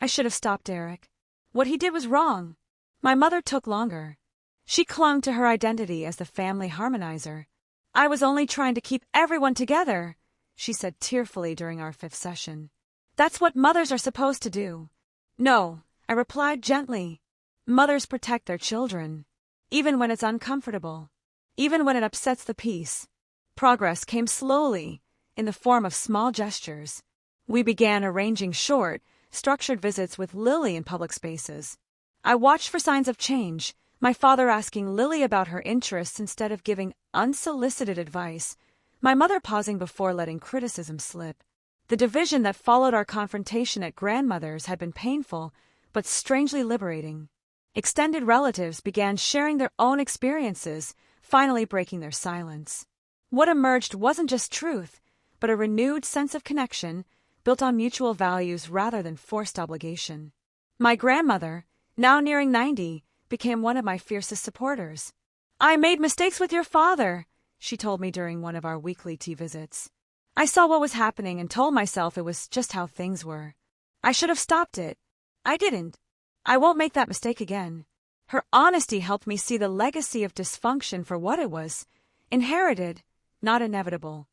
"I should have stopped Derek. What he did was wrong." My mother took longer. She clung to her identity as the family harmonizer. "I was only trying to keep everyone together," she said tearfully during our 5th session. "That's what mothers are supposed to do." "No," I replied gently. "Mothers protect their children, even when it's uncomfortable, even when it upsets the peace." Progress came slowly, in the form of small gestures. We began arranging short, structured visits with Lily in public spaces. I watched for signs of change, my father asking Lily about her interests instead of giving unsolicited advice, my mother pausing before letting criticism slip. The division that followed our confrontation at grandmother's had been painful, but strangely liberating. Extended relatives began sharing their own experiences, finally breaking their silence. What emerged wasn't just truth, but a renewed sense of connection, built on mutual values rather than forced obligation. My grandmother, now nearing 90, became one of my fiercest supporters. "I made mistakes with your father," she told me during one of our weekly tea visits. "I saw what was happening and told myself it was just how things were. I should have stopped it. I didn't. I won't make that mistake again." Her honesty helped me see the legacy of dysfunction for what it was, inherited, not inevitable.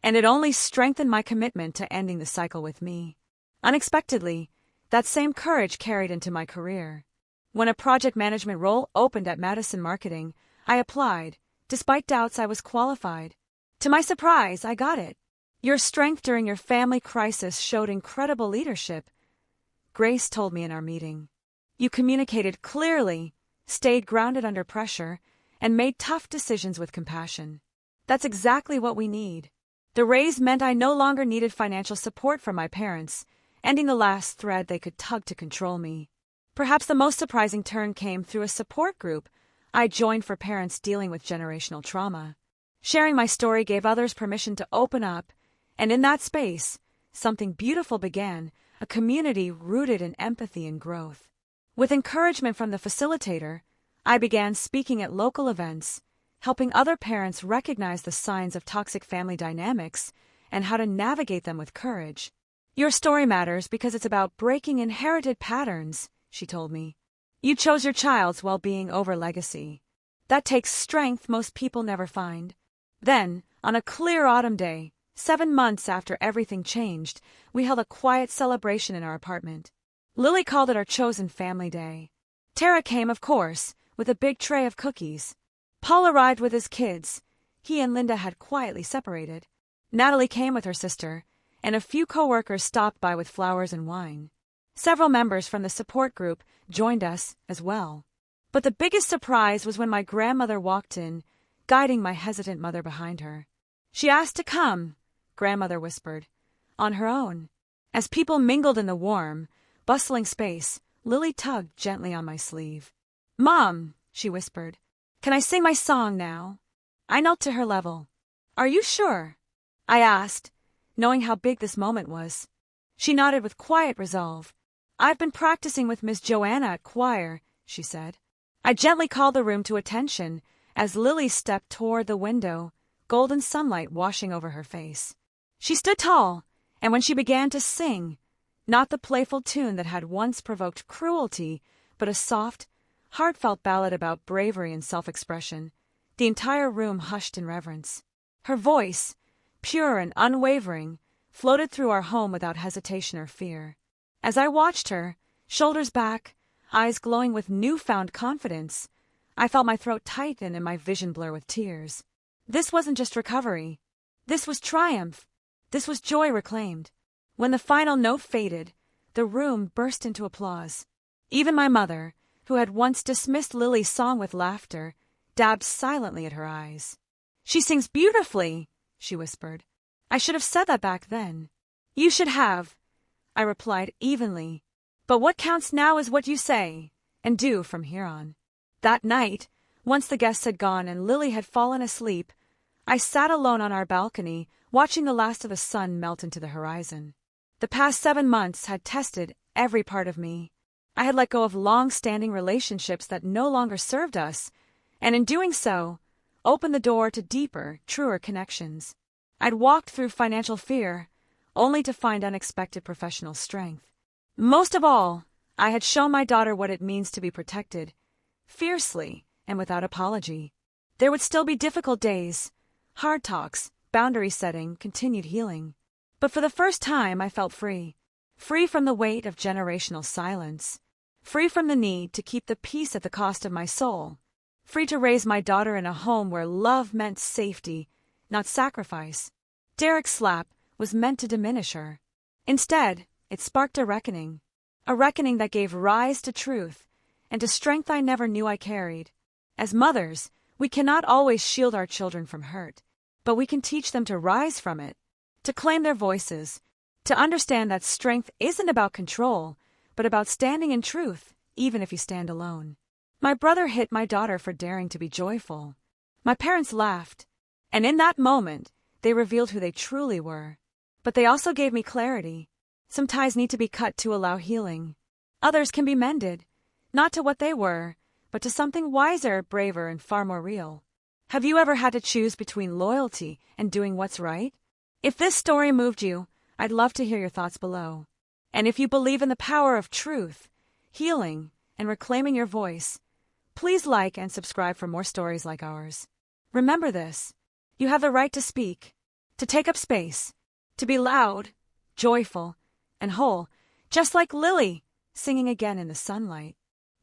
And it only strengthened my commitment to ending the cycle with me. Unexpectedly, that same courage carried into my career. When a project management role opened at Madison Marketing, I applied. Despite doubts, I was qualified. To my surprise, I got it. Your strength during your family crisis showed incredible leadership, Grace told me in our meeting. You communicated clearly, stayed grounded under pressure, and made tough decisions with compassion. That's exactly what we need. The raise meant I no longer needed financial support from my parents, ending the last thread they could tug to control me. Perhaps the most surprising turn came through a support group I joined for parents dealing with generational trauma. Sharing my story gave others permission to open up, and in that space, something beautiful began, a community rooted in empathy and growth. With encouragement from the facilitator, I began speaking at local events, helping other parents recognize the signs of toxic family dynamics and how to navigate them with courage. Your story matters because it's about breaking inherited patterns, she told me. You chose your child's well-being over legacy. That takes strength most people never find. Then, on a clear autumn day, 7 months after everything changed, we held a quiet celebration in our apartment. Lily called it our chosen family day. Tara came, of course, with a big tray of cookies. Paul arrived with his kids. He and Linda had quietly separated. Natalie came with her sister, and a few co-workers stopped by with flowers and wine. Several members from the support group joined us as well. But the biggest surprise was when my grandmother walked in, guiding my hesitant mother behind her. She asked to come, Grandmother whispered, on her own. As people mingled in the warm, bustling space, Lily tugged gently on my sleeve. Mom, she whispered, can I sing my song now? I knelt to her level. Are you sure? I asked, knowing how big this moment was. She nodded with quiet resolve. I've been practicing with Miss Joanna at choir, she said. I gently called the room to attention as Lily stepped toward the window, golden sunlight washing over her face. She stood tall, and when she began to sing, not the playful tune that had once provoked cruelty, but a soft, heartfelt ballad about bravery and self-expression, the entire room hushed in reverence. Her voice, pure and unwavering, floated through our home without hesitation or fear. As I watched her, shoulders back, eyes glowing with newfound confidence, I felt my throat tighten and my vision blur with tears. This wasn't just recovery. This was triumph. This was joy reclaimed. When the final note faded, the room burst into applause. Even my mother, who had once dismissed Lily's song with laughter, dabbed silently at her eyes. She sings beautifully, she whispered. I should have said that back then. You should have, I replied evenly. But what counts now is what you say, and do from here on. That night, once the guests had gone and Lily had fallen asleep, I sat alone on our balcony, watching the last of the sun melt into the horizon. The past 7 months had tested every part of me. I had let go of long-standing relationships that no longer served us, and in doing so, opened the door to deeper, truer connections. I'd walked through financial fear, only to find unexpected professional strength. Most of all, I had shown my daughter what it means to be protected, fiercely and without apology. There would still be difficult days, hard talks, boundary setting, continued healing. But for the first time I felt free. Free from the weight of generational silence. Free from the need to keep the peace at the cost of my soul. Free to raise my daughter in a home where love meant safety, not sacrifice. Derek's slap was meant to diminish her. Instead, it sparked a reckoning that gave rise to truth and to strength I never knew I carried. As mothers, we cannot always shield our children from hurt, but we can teach them to rise from it, to claim their voices, to understand that strength isn't about control, but about standing in truth, even if you stand alone. My brother hit my daughter for daring to be joyful. My parents laughed, and in that moment, they revealed who they truly were. But they also gave me clarity. Some ties need to be cut to allow healing. Others can be mended, not to what they were, but to something wiser, braver, and far more real. Have you ever had to choose between loyalty and doing what's right? If this story moved you, I'd love to hear your thoughts below. And if you believe in the power of truth, healing, and reclaiming your voice, please like and subscribe for more stories like ours. Remember this: you have the right to speak, to take up space, to be loud, joyful, and whole, just like Lily, singing again in the sunlight.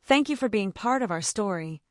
Thank you for being part of our story,